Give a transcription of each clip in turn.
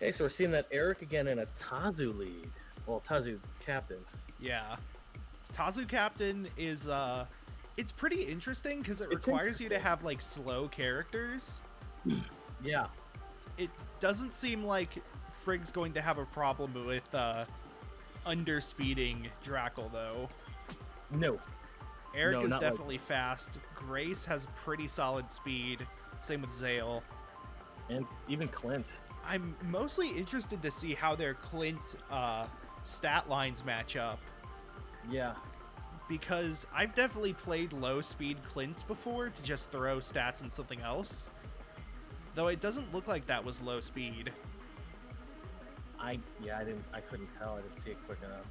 Okay, so we're seeing that Eric again in a Tazu lead. Well, Tazu captain. Yeah. Tazu Captain is, it's pretty interesting because it It's requires you to interesting. have, like, slow characters. Yeah. It doesn't seem like Frig's going to have a problem with, underspeeding Drackal, though. No. Eric No, is not definitely fast. Grace has pretty solid speed. Same with Zale. And even Clint. I'm mostly interested to see how their Clint stat lines match up. Yeah. Because I've definitely played low-speed Clints before to just throw stats and something else. Though it doesn't look like that was low speed. I couldn't tell. I didn't see it quick enough.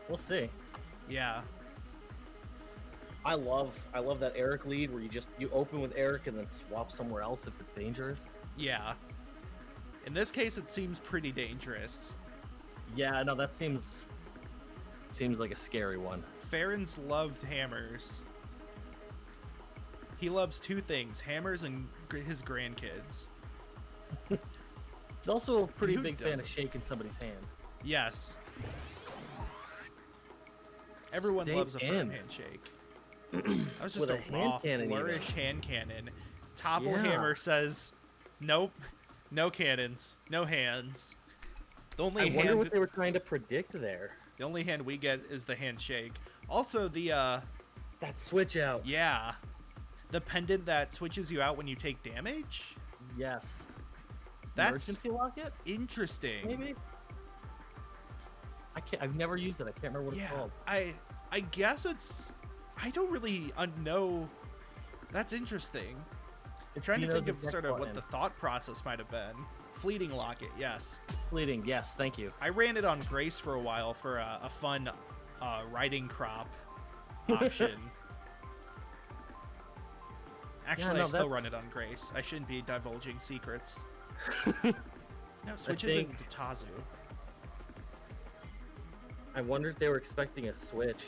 We'll see. Yeah. I love that Eric lead where you open with Eric and then swap somewhere else if it's dangerous. Yeah. In this case, it seems pretty dangerous. Yeah, no, that seems like a scary one. Farron's loved hammers. He loves two things, hammers and his grandkids. He's also a pretty Who big fan of doesn't? shaking somebody's hand. Yes. Everyone Stay loves a firm in. handshake. That was just With a a hand raw cannon flourish hand cannon. Topple Yeah. Hammer says, nope, no cannons, no hands. The I only wonder hand, what they were trying to predict there. the only hand we get is the handshake. Also, the That switch out. yeah, the pendant that switches you out when you take damage. Yes. That's Emergency locket? interesting. Maybe. I've never used it. I can't remember what it's called. I guess it's. I don't really know. That's interesting. I'm trying to think of sort of what the thought process might have been. Fleeting locket, yes. Fleeting, yes, thank you. I ran it on Grace for a while for a fun riding crop option. Actually, no, I still that's- run it on Grace. I shouldn't be divulging secrets. I No, switches into think- Tazu. I wonder if they were expecting a switch.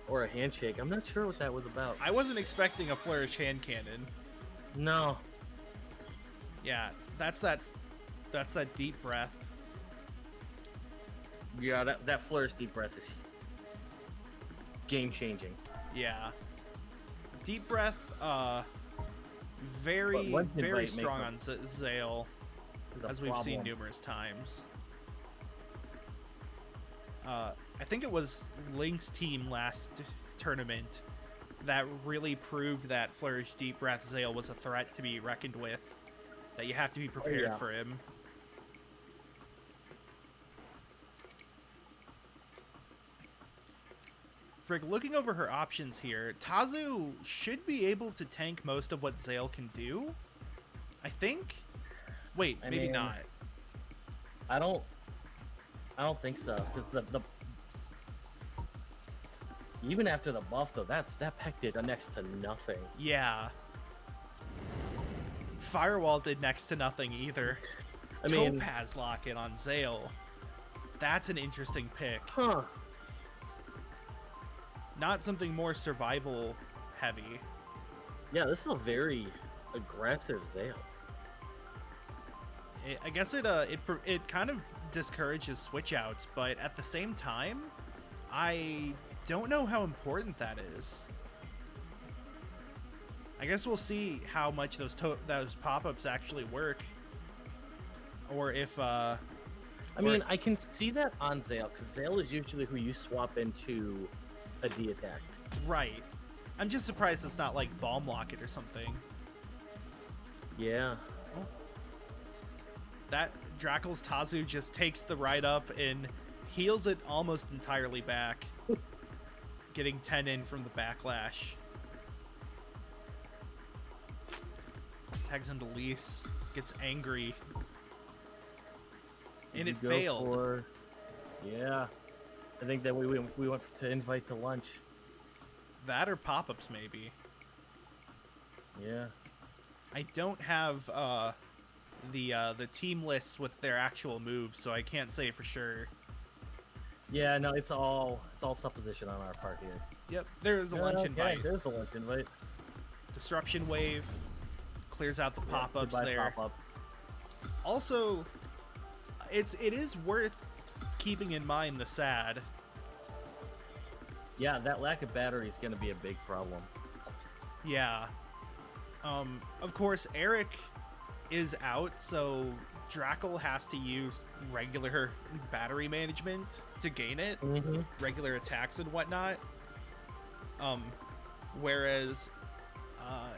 Or a handshake. I'm not sure what that was about. I wasn't expecting a flourish hand cannon. No. Yeah, that's that deep breath. Yeah, that flourish deep breath is game changing. Yeah. Deep breath, very, But Lenten very Bite strong makes on Zale, It's a as we've seen problem. numerous times. I think it was Link's team last tournament that really proved that Flourish Deep Breath Zale was a threat to be reckoned with, that you have to be prepared yeah. for him. Frig, looking over her options here, Tazu should be able to tank most of what Zale can do, I think? Wait, I maybe mean, not. I don't think so. Because the even after the buff though, that Peck did next to nothing. Yeah. Firewall did next to nothing either. I mean, Topaz Locket on Zale. That's an interesting pick. huh? Not something more survival heavy. Yeah, this is a very aggressive Zale. I guess it kind of discourages switch outs, but at the same time, I don't know how important that is. I guess we'll see how much those pop-ups actually work, or if I mean, I can see that on Zale, because Zale is usually who you swap into a D attack. right. I'm just surprised it's not like Balm Locket or something. Yeah. That Drackal's Tazu just takes the ride up and heals it almost entirely back, getting 10 in from the backlash. Tags into Lise, gets angry, and it You go failed. for- Yeah. I think that we went to invite to lunch. That or pop-ups maybe. Yeah. I don't have the team lists with their actual moves, so I can't say for sure. Yeah, no, it's all supposition on our part here. Yep, there's a lunch Okay, invite. there's the lunch invite. Disruption wave clears out the pop-ups Goodbye, there. Pop-up. Also, it is worth keeping in mind the sad. Yeah, that lack of battery is going to be a big problem. Yeah. Of course, Eric is out, so Drackal has to use regular battery management to gain it, regular attacks and whatnot. Whereas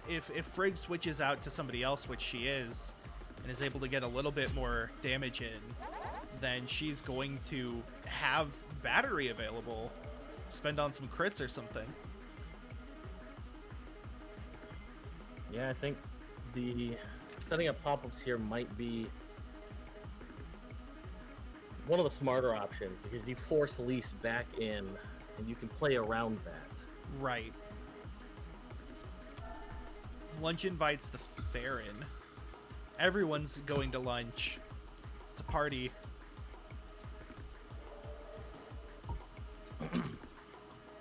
if Frig switches out to somebody else, which she is, and is able to get a little bit more damage in, then she's going to have battery available. Spend on some crits or something. Yeah, I think the setting up pop-ups here might be one of the smarter options, because you force Lise back in and you can play around that. Right. Lunch invites the Farron. Everyone's going to lunch. It's a party.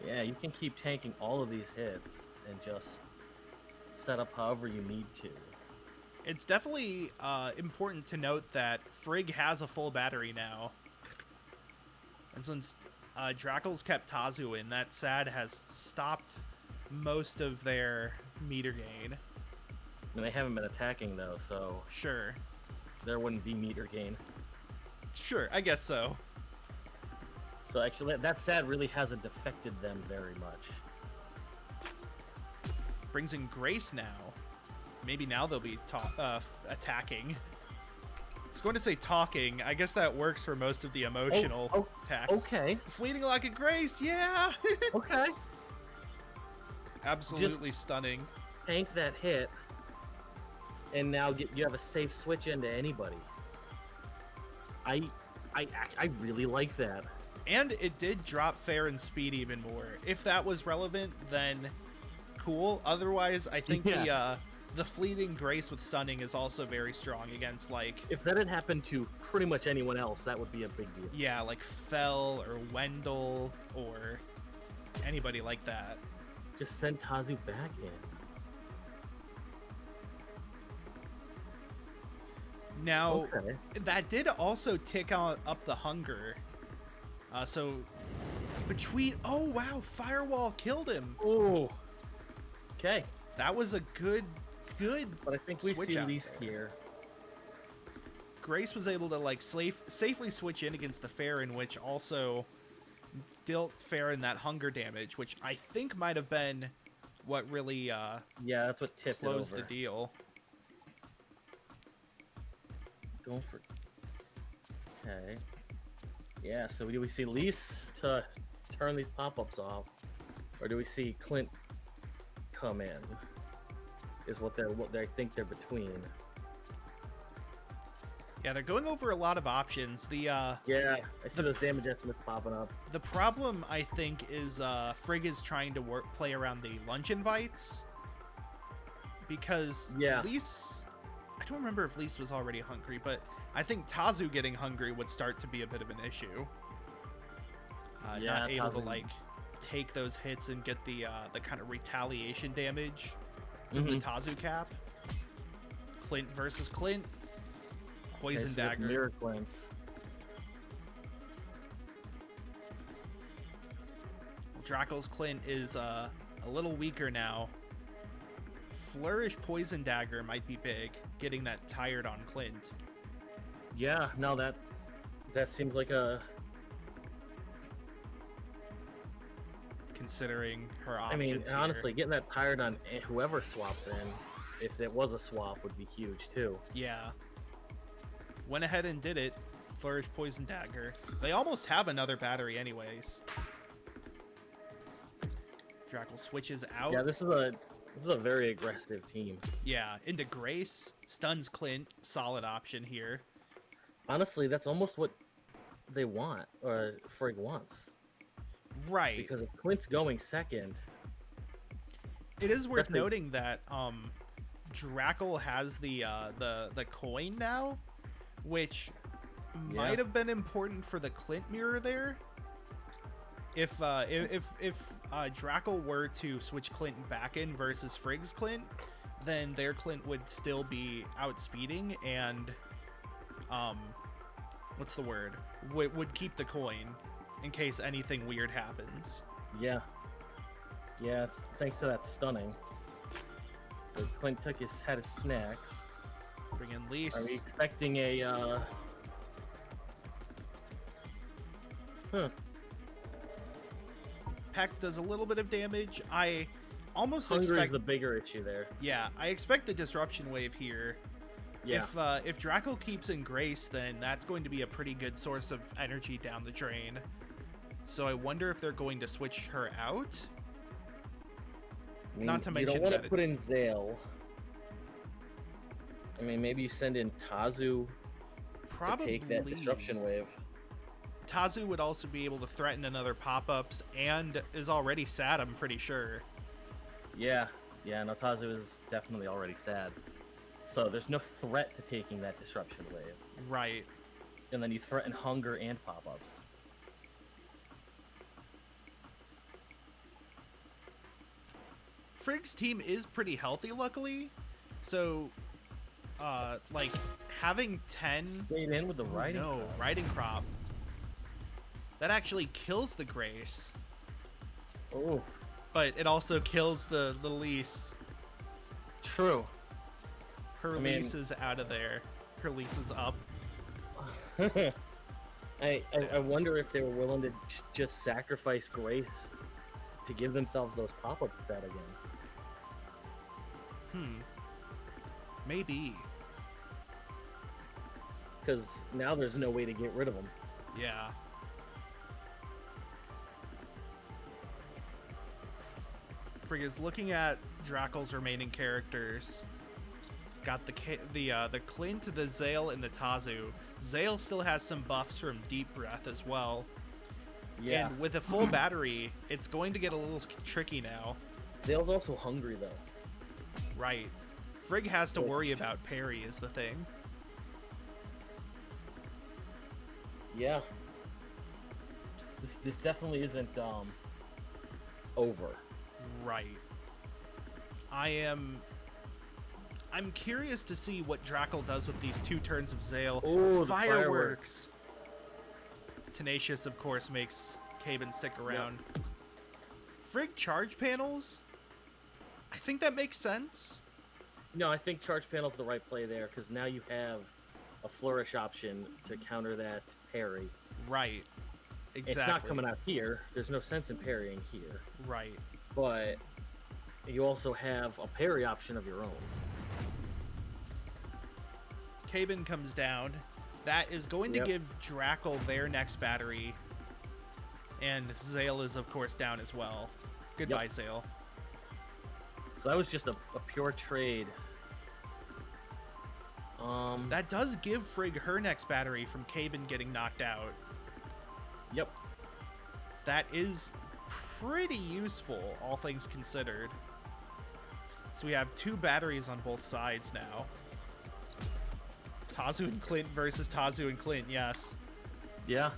Yeah, you can keep tanking all of these hits and just set up however you need to. It's definitely important to note that Frig has a full battery now. And since Drackal's kept Tazu in, that SAD has stopped most of their meter gain. And they haven't been attacking, though, so Sure. there wouldn't be meter gain. Sure, I guess so. So actually, that SAD really hasn't affected them very much. Brings in Grace now. Maybe now they'll be attacking. I was going to say talking. I guess that works for most of the emotional attacks. Okay. Fleeting like a Grace, yeah! Okay. Absolutely stunning. Tank that hit, and now you have a safe switch into anybody. I really like that. And it did drop Farron's speed even more. If that was relevant, then cool. Otherwise, I think the fleeting Grace with stunning is also very strong against, like... If that had happened to pretty much anyone else, that would be a big deal. Yeah, like Fell or Wendell or anybody like that. Just send Tazu back in. Now, that did also tick up the hunger. So, between... Oh, wow, Firewall killed him. Oh. Okay. That was a good But I think we switch see out Lise there. here. Grace was able to, like, safely switch in against the Farron, which also dealt Farron that hunger damage, which I think might have been what really yeah, that's what tipped it closed over. the deal. Going for... Okay. Yeah, so do we see Lise to turn these pop-ups off? Or do we see Clint come in? Is what they think they're between. Yeah, they're going over a lot of options. Yeah, I see those damage estimates popping up. The problem, I think, is Frig is trying to play around the lunch invites. Because Lise... I don't remember if Lise was already hungry, but I think Tazu getting hungry would start to be a bit of an issue. Not able to, like, take those hits and get the kind of retaliation damage from the Tazu cap. Clint versus Clint. Poison dagger. Mirror Clints. Drackal's Clint is a little weaker now. Flourish Poison Dagger might be big, getting that tired on Clint. Yeah, no, that seems like a... Considering her options. I mean, here. honestly, getting that tired on whoever swaps in, if it was a swap, would be huge too. Yeah. Went ahead and did it. Flourish Poison Dagger. They almost have another battery anyways. Drackal switches out. Yeah, this is a very aggressive team. Yeah, into Grace. Stuns Clint. Solid option here. Honestly, that's almost what they want, or Frig wants. Right. Because if Clint's going second... It is worth noting that Drackal has the coin now, which might have been important for the Clint mirror there. If Drackal were to switch Clint back in versus Frig's Clint, then their Clint would still be outspeeding, and what's the word? Would keep the coin in case anything weird happens. Yeah. Yeah, thanks to that stunning. So Clint had his snacks. Bring in Lise. Are we expecting a, Peck does a little bit of damage. I almost Hunger expect is the bigger issue there. Yeah, I expect the disruption wave here. Yeah. If Drackal keeps in Grace, then that's going to be a pretty good source of energy down the drain. So I wonder if they're going to switch her out. I mean, Not to mention you don't want that to put in Zale. I mean, maybe you send in Tazu Probably to take that disruption wave. Tazu would also be able to threaten another pop-ups and is already sad, I'm pretty sure. Yeah, no, Tazu is definitely already sad. So there's no threat to taking that disruption wave. Right. And then you threaten Hunger and pop-ups. Frig's team is pretty healthy, luckily. So, like, having 10... Stayed in with the riding crop. Riding crop. That actually kills the Grace. Oh. But it also kills the Lise. True. Her lease is out of there. Her lease is up. I wonder if they were willing to just sacrifice Grace to give themselves those pop-ups set again. Maybe. Because now there's no way to get rid of them. Yeah. Frig is looking at Drackal's remaining characters. Got the Clint, the Zale, and the Tazu. Zale still has some buffs from Deep Breath as well. Yeah. And with a full battery, it's going to get a little tricky now. Zale's also hungry, though. Right. Frig has to worry about parry is the thing. Yeah. This definitely isn't over. Right. I'm curious to see what Drackal does with these 2 turns of Zale. Ooh, Fireworks! Tenacious, of course, makes Keiban stick around. Yep. Frig charge panels? I think that makes sense. No, I think charge panel's the right play there, because now you have a flourish option to counter that parry. Right. Exactly. It's not coming out here. There's no sense in parrying here. Right. But you also have a parry option of your own. Keiban comes down. That is going to give Drackal their next battery. And Zale is, of course, down as well. Goodbye, Zale. So that was just a pure trade. That does give Frig her next battery from Keiban getting knocked out. Yep. That is pretty useful, all things considered. So we have 2 batteries on both sides now. Tazu and Clint versus Tazu and Clint, yes. Yeah.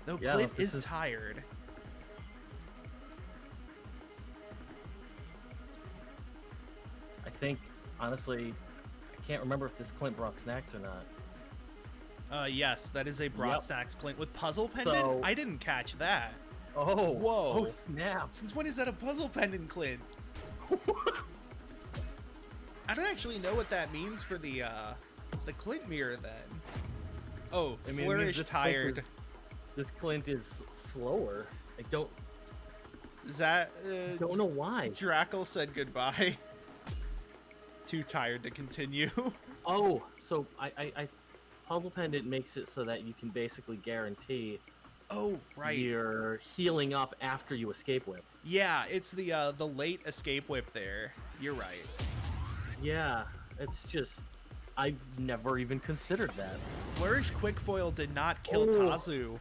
Though Clint is tired. I think, honestly, I can't remember if this Clint brought snacks or not. Yes, that is a brought snacks Clint with puzzle pendant. So, I didn't catch that. Oh, whoa! Oh snap! Since when is that a puzzle pendant, Clint? I don't actually know what that means for the Clint mirror then. Oh, I mean, Flourish tired. This Clint is slower. I don't. Is that? Don't know why. Drackal said goodbye. Too tired to continue. Oh, so I puzzle pendant makes it so that you can basically guarantee. Oh, right. You're healing up after you escape whip. Yeah, it's the late escape whip there. You're right. Yeah, it's just I've never even considered that. Flourish Quickfoil did not kill Tazu.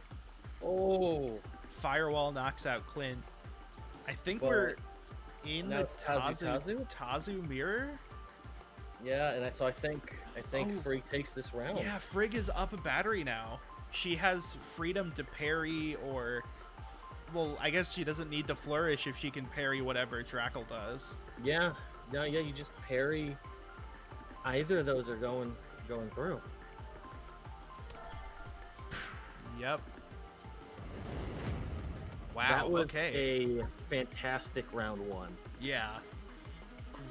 Oh. Firewall knocks out Clint. I think we're in the Tazu mirror. Yeah, and so I think Frig takes this round. Yeah, Frig is up a battery now. She has freedom to parry or... Well, I guess she doesn't need to flourish if she can parry whatever Drackal does. Yeah. No, yeah, you just parry. Either of those are going through. Yep. Wow. That was okay. a fantastic round 1. Yeah.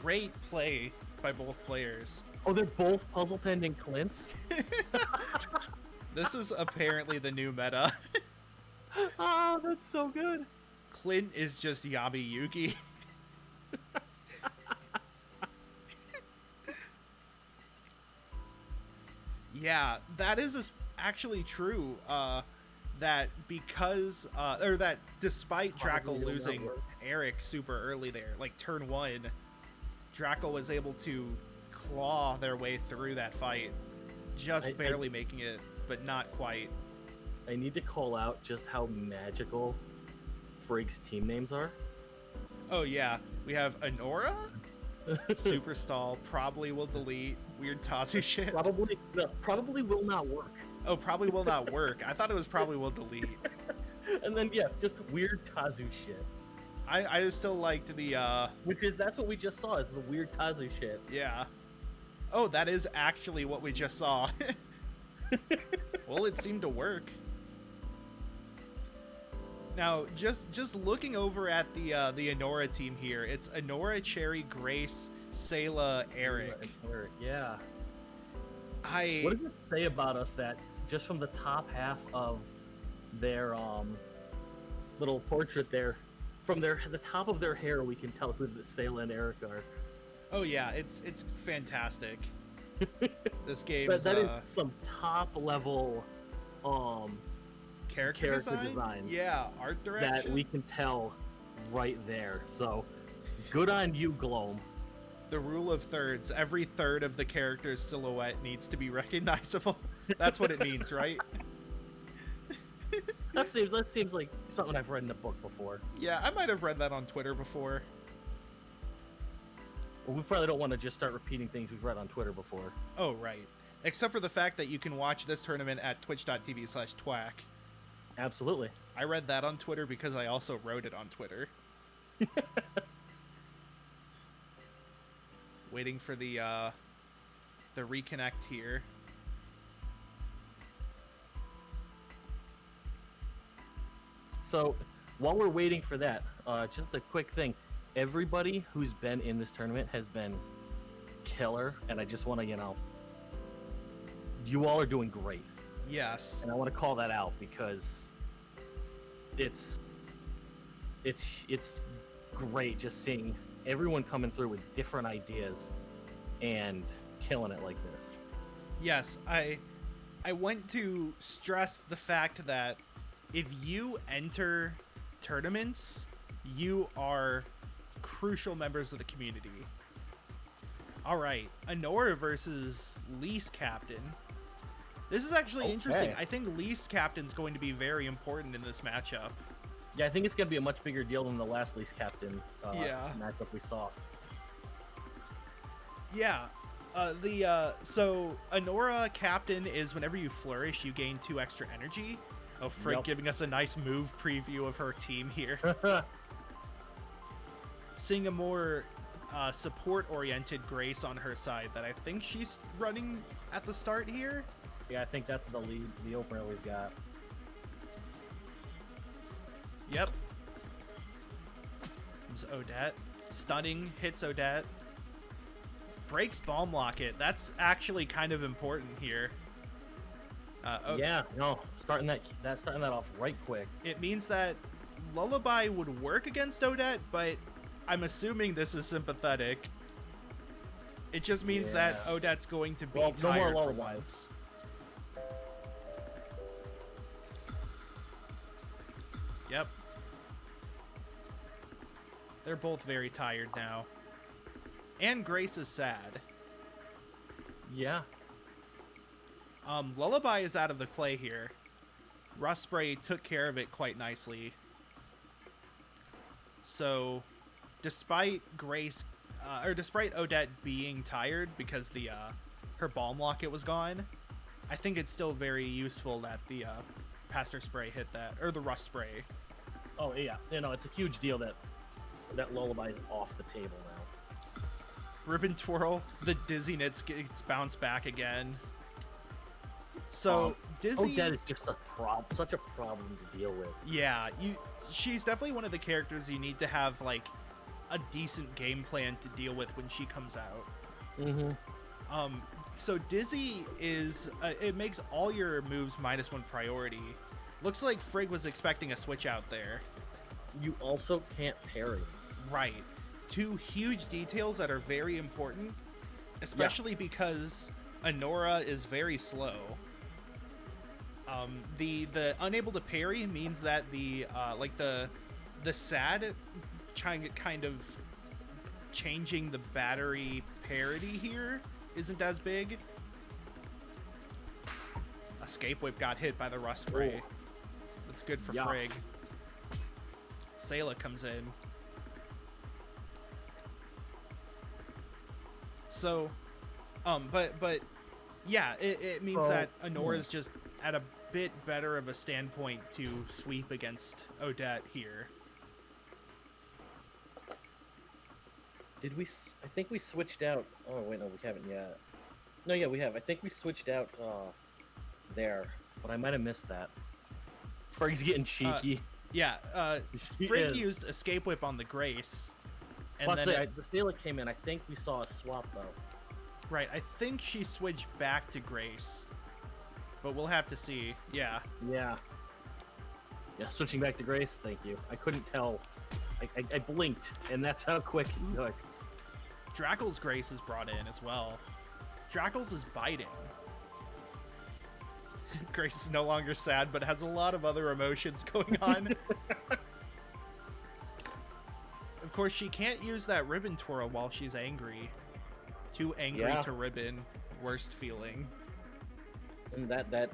Great play by both players. Oh, they're both puzzle pending Clints? This is apparently the new meta. Oh, that's so good. Clint is just Yabi Yugi. Yeah, that is actually true. That because, or that despite Probably Drackal will losing not work. Eric super early there, like turn 1, Drackal was able to claw their way through that fight, just barely making it, but not quite. I need to call out just how magical Frig's team names are. Oh yeah, we have Anora, Super Stall, probably will delete, weird Tazu shit. Probably will not work. Oh, probably will not work. I thought it was probably will delete. And then yeah, just weird Tazu shit. I still liked the That's what we just saw, is the weird Tazu shit. yeah. Oh, that is actually what we just saw. Well, it seemed to work. Now, just looking over at the Anora team here, it's Anora, Cherry, Grace, Sayla, Eric. Eric, yeah. What What does it say about us that just from the top half of their little portrait there, from the top of their hair, we can tell who the Sayla and Eric are. Oh yeah, it's fantastic. This game But that is some top level character design. Yeah, art direction. That we can tell right there. So good on you, Gloam. The rule of thirds. Every third of the character's silhouette needs to be recognizable. That's what it means, right? That seems like something I've read in a book before. Yeah, I might have read that on Twitter before. Well, we probably don't want to just start repeating things we've read on Twitter before. Oh, right. Except for the fact that you can watch this tournament at twitch.tv/twack. Absolutely. I read that on Twitter because I also wrote it on Twitter. Waiting for the reconnect here. So, while we're waiting for that, just a quick thing. Everybody who's been in this tournament has been killer, and I just want to, you all are doing great. Yes. And I want to call that out because it's great just seeing everyone coming through with different ideas and killing it like this. Yes, I want to stress the fact that if you enter tournaments, you are crucial members of the community. All right, Anora versus Lease Captain. This is actually interesting. I think Lease Captain's going to be very important in this matchup. Yeah, I think it's going to be a much bigger deal than the last Lease Captain matchup we saw. Yeah. So Anora Captain is whenever you flourish, you gain 2 extra energy. Oh, Frig giving us a nice move preview of her team here. Seeing a more support-oriented Grace on her side that I think she's running at the start here. Yeah, I think that's the opener we've got. Yep. Comes Odette. Stunning, hits Odette. Breaks Balm Locket. That's actually kind of important here. Yeah, no, starting that off right quick. It means that Lullaby would work against Odette, but I'm assuming this is sympathetic. It just means that Odette's going to be tired no more for Lullabies. once. Yep. They're both very tired now. And Grace is sad. Yeah. Lullaby is out of the play here. Rust Spray took care of it quite nicely. So, despite despite Odette being tired because the her Balm Locket was gone, I think it's still very useful that the Pastor Spray hit that, or the Rust Spray. Oh yeah, it's a huge deal that Lullaby is off the table now. Ribbon Twirl, the dizziness gets bounced back again. So Dizzy, Odette is just a such a problem to deal with. yeah, she's definitely one of the characters you need to have like a decent game plan to deal with when she comes out. Mm-hmm. So Dizzy is it makes all your moves -1 priority. Looks like Frig was expecting a switch out there. You also can't parry. Right. Two huge details that are very important, especially because Honora is very slow. The unable to parry means that the sad kind of changing the battery parity here isn't as big. Escape Whip got hit by the rust spray. Oh. That's good for Yeah. Frig. Sayla comes in. So, but yeah, it means that Honora's just at a bit better of a standpoint to sweep against Odette here. Did we? I think we switched out. Oh wait, no, we haven't yet. No, yeah, we have. I think we switched out there, but I might have missed that. Frig's getting cheeky. Yeah, She Frig is. used Escape Whip on the Grace. And Plus, then the Sayla came in. I think we saw a swap though. right, I think she switched back to Grace. But we'll have to see. Yeah. Yeah. Yeah, switching back to Grace. Thank you. I couldn't tell. I blinked, and that's how quick it took. Drackal's Grace is brought in as well. Drackal's is biting. Grace is no longer sad, but has a lot of other emotions going on. Of course, she can't use that ribbon twirl while she's angry. Too angry Yeah. to ribbon. Worst feeling. And that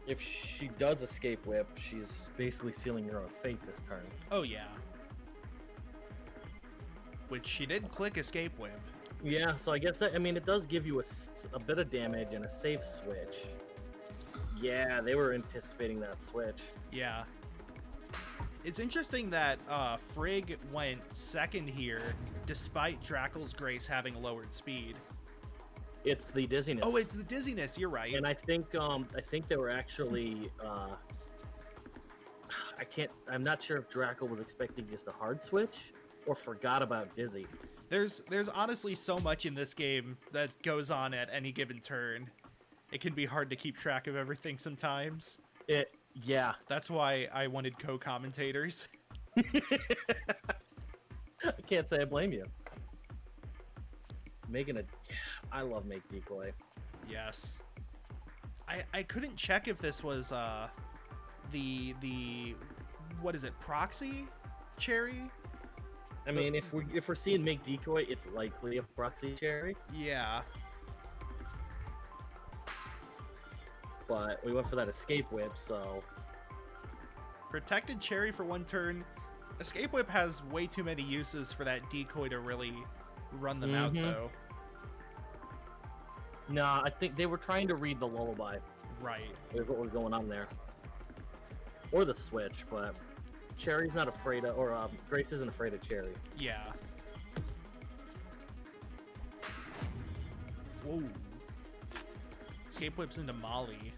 if she does escape whip, she's basically sealing her own fate this turn. Oh, yeah. Which she did click Escape Whip. Yeah, so I guess that, I mean, it does give you a bit of damage and a safe switch. Yeah, they were anticipating that switch. Yeah. It's interesting that Frig went second here, despite Drackal's Grace having lowered speed. It's the dizziness. Oh, it's the dizziness. You're right. And I think they were actually I'm not sure if Drackal was expecting just a hard switch or forgot about Dizzy. There's honestly so much in this game that goes on at any given turn. It can be hard to keep track of everything sometimes. Yeah. That's why I wanted co-commentators. I can't say I blame you. I love Make Decoy. Yes. I couldn't check if this was the what is it, proxy cherry? I mean, if we're seeing Make Decoy, it's likely a proxy cherry. Yeah. But we went for that escape whip, so Protected cherry for one turn. Escape Whip has way too many uses for that decoy to really run them out, though. nah, I think they were trying to read the lullaby. Right. Is what was going on there. Or the switch, but Cherry's not afraid of, or Grace isn't afraid of Cherry. Yeah. Whoa. Escape Whips into Molly.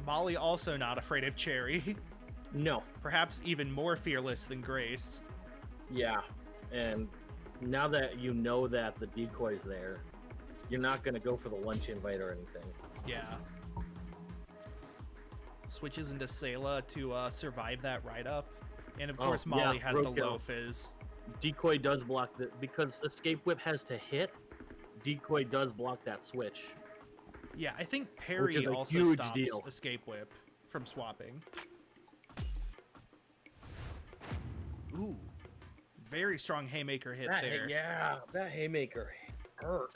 Molly also not afraid of Cherry. No. Perhaps even more fearless than Grace. Yeah. And now that you know that the decoy's there, you're not going to go for the lunch invite or anything. Yeah. Switches into Sayla to survive that ride-up. And of course, Molly has the low fizz. Decoy does block because Escape Whip has to hit, Decoy does block that switch. Yeah, I think parry is a also huge stops deal. Escape Whip from swapping. Ooh. Very strong haymaker hit there. Yeah, that haymaker hurt.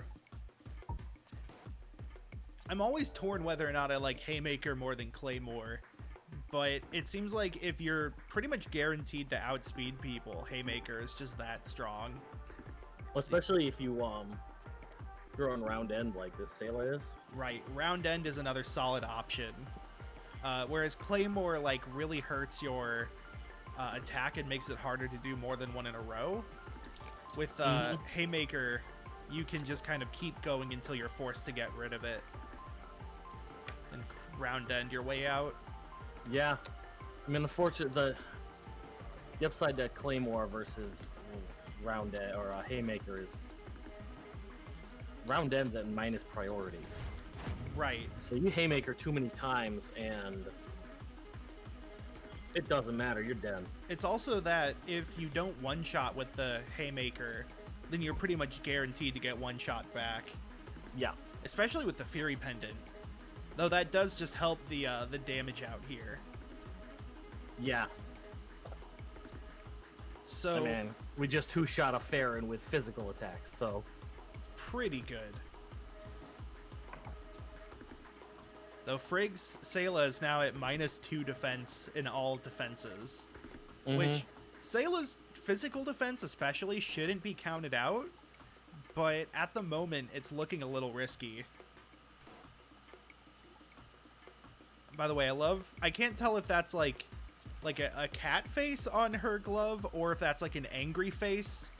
I'm always torn whether or not I like haymaker more than claymore. But it seems like if you're pretty much guaranteed to outspeed people, haymaker is just that strong. Especially if you throw on round end like this Sayla is. Right, round end is another solid option. Whereas claymore like really hurts your attack and makes it harder to do more than one in a row. With haymaker, you can just kind of keep going until you're forced to get rid of it. and round end your way out. Yeah. I mean, the upside to Claymore versus round end or Haymaker is round ends at minus priority. Right. So you Haymaker too many times and it doesn't matter, you're dead. It's also that if you don't one-shot with the Haymaker, then you're pretty much guaranteed to get one shot back. Yeah. Especially with the Fury Pendant. Though that does just help the damage out here. Yeah. So, I mean, we just two-shot a Farron with physical attacks, so it's pretty good. Though Frig's Sayla is now at -2 defense in all defenses. Which, Sayla's physical defense especially shouldn't be counted out. But at the moment, it's looking a little risky. By the way, I can't tell if that's like a cat face on her glove or if that's like an angry face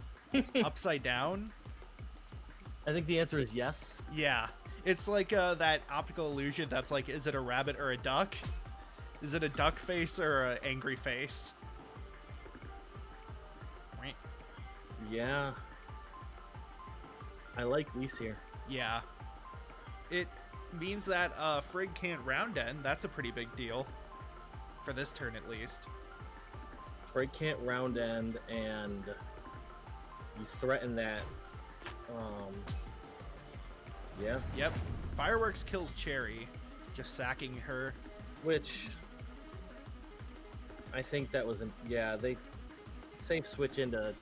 upside down. I think the answer is yes. Yeah. It's like that optical illusion that's like, is it a rabbit or a duck? Is it a duck face or an angry face? Yeah. I like Lise here. Yeah. It means that Frig can't round end. That's a pretty big deal. For this turn, at least. Frig can't round end, and you threaten that. Yeah. Yep. Fireworks kills Cherry, just sacking her. Which, I think that was, they safe switch into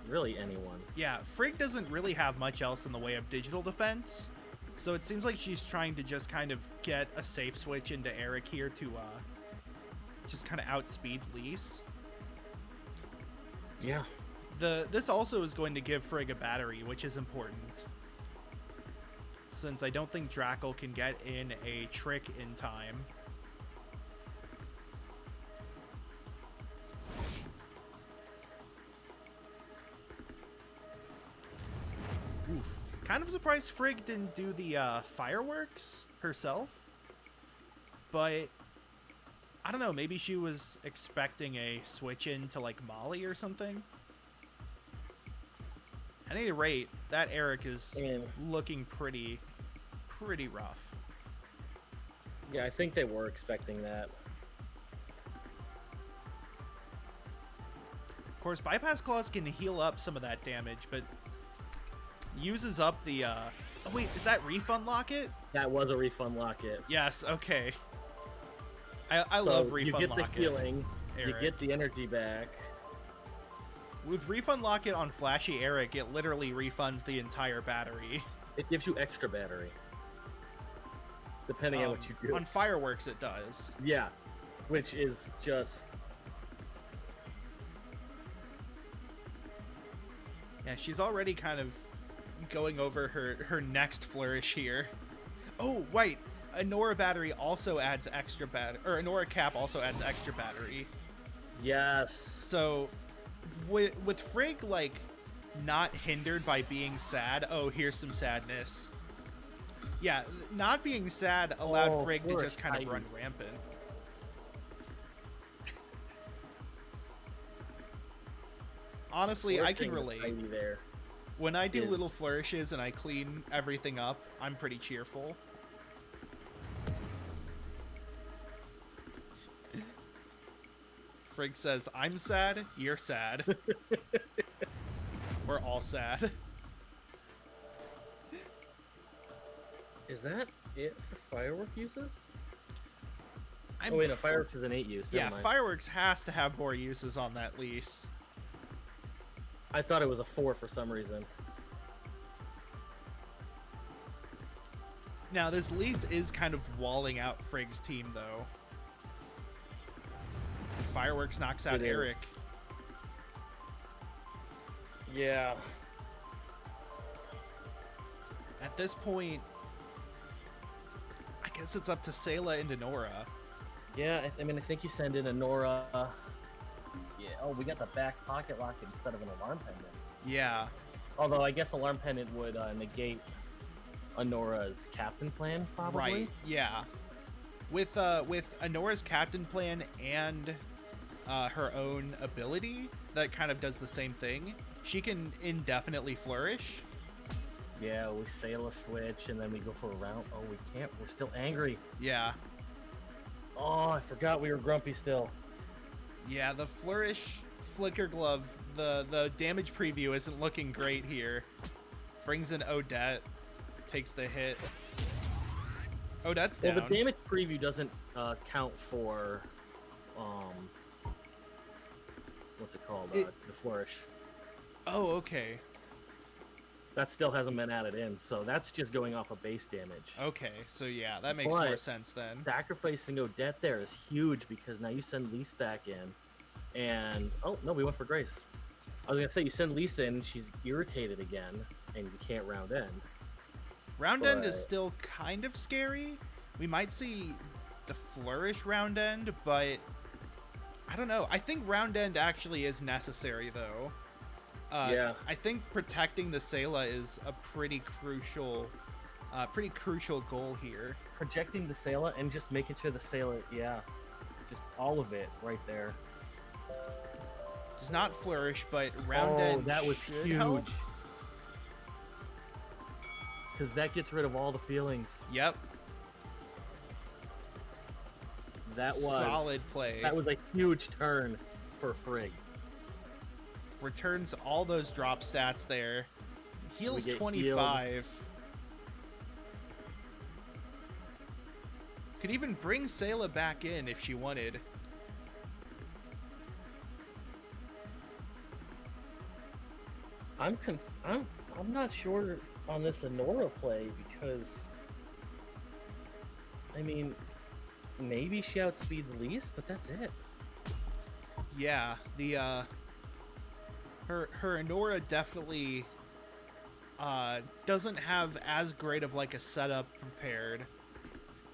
really anyone. Yeah, Frig doesn't really have much else in the way of digital defense, so it seems like she's trying to just kind of get a safe switch into Eric here to just kind of outspeed Lise. Yeah. This also is going to give Frig a battery, which is important, since I don't think Drackal can get in a trick in time. Oof. Kind of surprised Frig didn't do the fireworks herself. But, I don't know, maybe she was expecting a switch in to like Molly or something. At any rate, that Eric is looking pretty rough. Yeah, I think they were expecting that. Of course, Bypass Claws can heal up some of that damage, but uses up the oh wait, is that Refund Locket? That was a Refund Locket. Yes, okay. I love Refund Locket. You get the healing, Eric. You get the energy back. With Refund Locket on Flashy Eric, it literally refunds the entire battery. It gives you extra battery. Depending on what you do. On Fireworks it does. Yeah. Which is just... Yeah, she's already kind of going over her next flourish here. Oh, wait. Anora battery also adds extra battery, or Anora cap also adds extra battery. Yes. So, with Frig, like, not hindered by being sad, oh, here's some sadness. Yeah, not being sad allowed Frig to just kind of run rampant. Honestly, I can relate. There. When I do little flourishes and I clean everything up, I'm pretty cheerful. Frig says, I'm sad, you're sad. We're all sad. Is that it for firework uses? Oh wait, no, fireworks is an 8 use. Yeah, fireworks has to have more uses on that lease. I thought it was a 4 for some reason. Now, this lease is kind of walling out Frig's team, though. Fireworks knocks out Eric. Yeah. At this point, I guess it's up to Sayla and Anora. Yeah, I mean, I think you send in Anora. Yeah. Oh, we got the back pocket lock instead of an alarm pendant. Yeah. Although I guess alarm pendant would negate Anora's captain plan, probably. Right. Yeah. with Anora's captain plan and her own ability that kind of does the same thing. She can indefinitely flourish. Yeah, we sail a switch and then we go for a round. Oh, we can't. We're still angry. Yeah. Oh, I forgot we were grumpy still. Yeah, the flourish flicker glove, the damage preview isn't looking great here. Brings in Odette, takes the hit. Odette's down. Well, the damage preview doesn't count for what's it called? The flourish. Oh, okay. That still hasn't been added in, so that's just going off of base damage. Okay, so yeah, that makes more sense then. Sacrificing Odette there is huge because now you send Lise back in, and oh no, we went for Grace. I was gonna say you send Lisa in, she's irritated again, and you can't round end. Round end is still kind of scary. We might see the flourish round end, but I don't know. I think round end actually is necessary though. Yeah. I think protecting the Sayla is a pretty crucial goal here. Projecting the Sayla and just making sure the Sayla, yeah, just all of it right there. Does not flourish, but round end that was huge. Help. Because that gets rid of all the feelings. Yep. That was solid play. That was a huge turn for Frig. Returns all those drop stats there. Heals 25. Healed. Could even bring Sayla back in if she wanted. I'm not sure on this Anora play because I mean maybe she outspeeds Lise, but that's it. Yeah, the her Anora definitely doesn't have as great of like a setup prepared,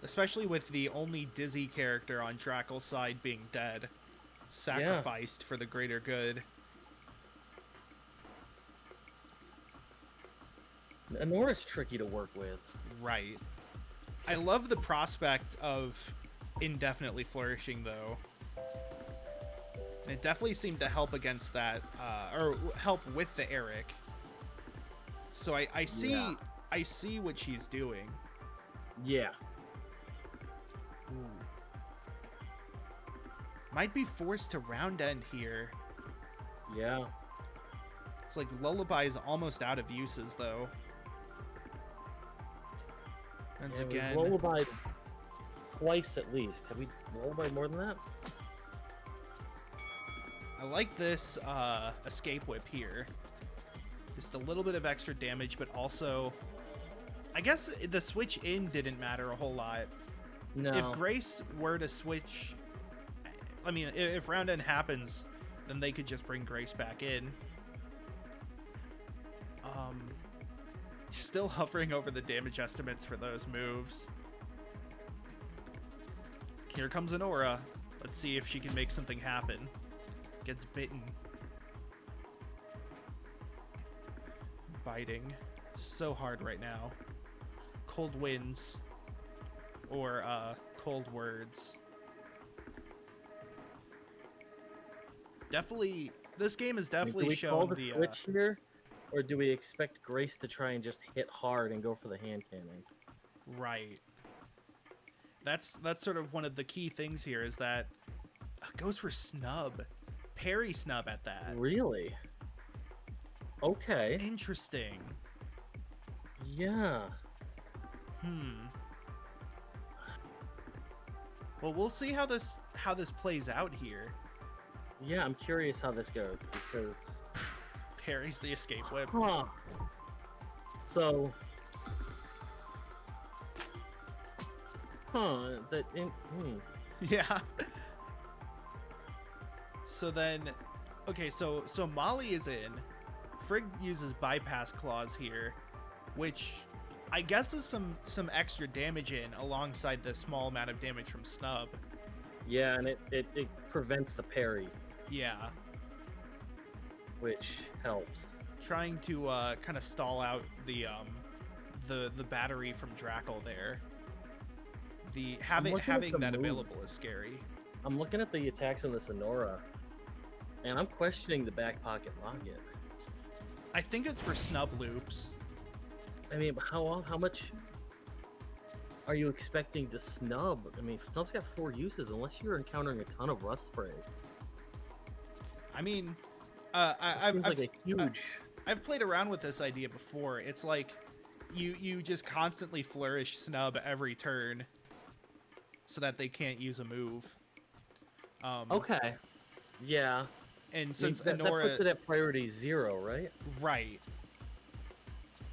especially with the only Dizzy character on Drackal's side being dead, sacrificed for the greater good. Anora's tricky to work with. Right. I love the prospect of indefinitely flourishing though. And it definitely seemed to help against that, or help with the Eric. So I see what she's doing. Yeah. Ooh. Might be forced to round end here. Yeah. It's like Lullaby is almost out of uses though. Once again, we've Lullaby twice at least. Have we Lullaby more than that? I like this escape whip here. Just a little bit of extra damage, but also, I guess the switch in didn't matter a whole lot. No. If Grace were to switch, I mean, if round end happens, then they could just bring Grace back in. Still hovering over the damage estimates for those moves. Here comes Anora. Let's see if she can make something happen. Gets bitten. Biting so hard right now. Cold winds or cold words. Definitely, this game has definitely shown the switch here, or do we expect Grace to try and just hit hard and go for the hand cannon? Right. That's sort of one of the key things here is that goes for snub. Parry snub at that. Really? Okay. Interesting. Yeah. Well, we'll see how this plays out here. Yeah, I'm curious how this goes because Parries the escape whip. Huh. So. Yeah. So then, okay, so Molly is in. Frig uses bypass clause here, which I guess is some extra damage in alongside the small amount of damage from snub. Yeah, and it prevents the parry. Yeah. Which helps. Trying to kind of stall out the battery from Drackal there. looking at having the that move. available is scary. I'm looking at the attacks on this Honora, and I'm questioning the back pocket locket. I think it's for snub loops. I mean, how much are you expecting to snub? I mean, snub's got 4 uses unless you're encountering a ton of rust sprays. I mean, Seems like a huge. I've played around with this idea before. It's like you just constantly flourish snub every turn so that they can't use a move. Okay. Yeah. And since that Honora puts it at priority 0, right? right,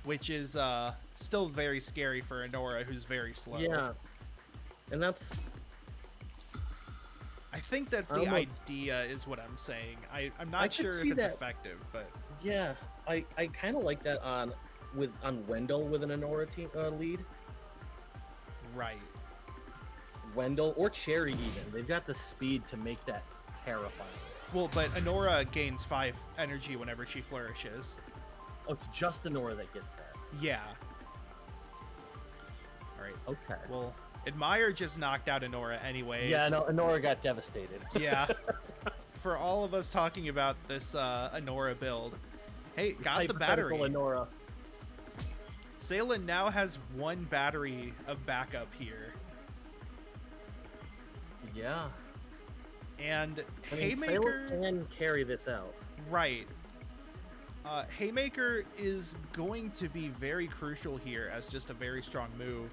which is still very scary for Honora, who's very slow. Yeah. And that's. I think that's the idea, is what I'm saying. I'm not sure if it's effective, but yeah, I kind of like that on Wendell with an Honora team lead. Right. Wendell or Cherry even. They've got the speed to make that terrifying. Well, but Honora gains 5 energy whenever she flourishes. Oh, it's just Honora that gets that. Yeah. All right. Okay. Well, Admire just knocked out Honora anyways. Yeah, no, Honora got devastated. Yeah. For all of us talking about this Honora build. Hey, got the battery. Honora. Salen now has 1 battery of backup here. Yeah. And I mean, Haymaker can carry this out. Right. Haymaker is going to be very crucial here as just a very strong move.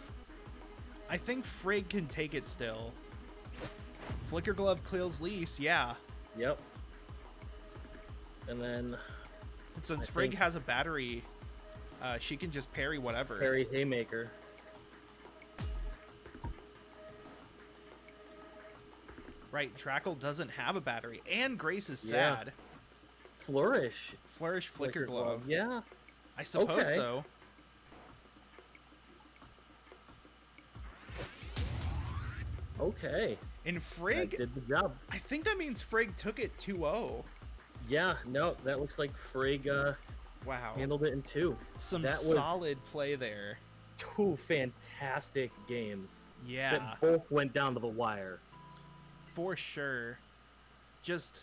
I think Frig can take it still. Flicker Glove kills Lise, yeah. Yep. And then since Frig has a battery, she can just parry whatever. Parry Haymaker. Right, Drackal doesn't have a battery, and Grace is sad. Flourish. Flourish Flicker Glove. Yeah. I suppose so. Okay. And Frig did the job. I think that means Frig took it 2-0. Yeah, no, that looks like Frig wow. handled it in 2. Some solid play there. 2 fantastic games. Yeah. That both went down to the wire. For sure. Just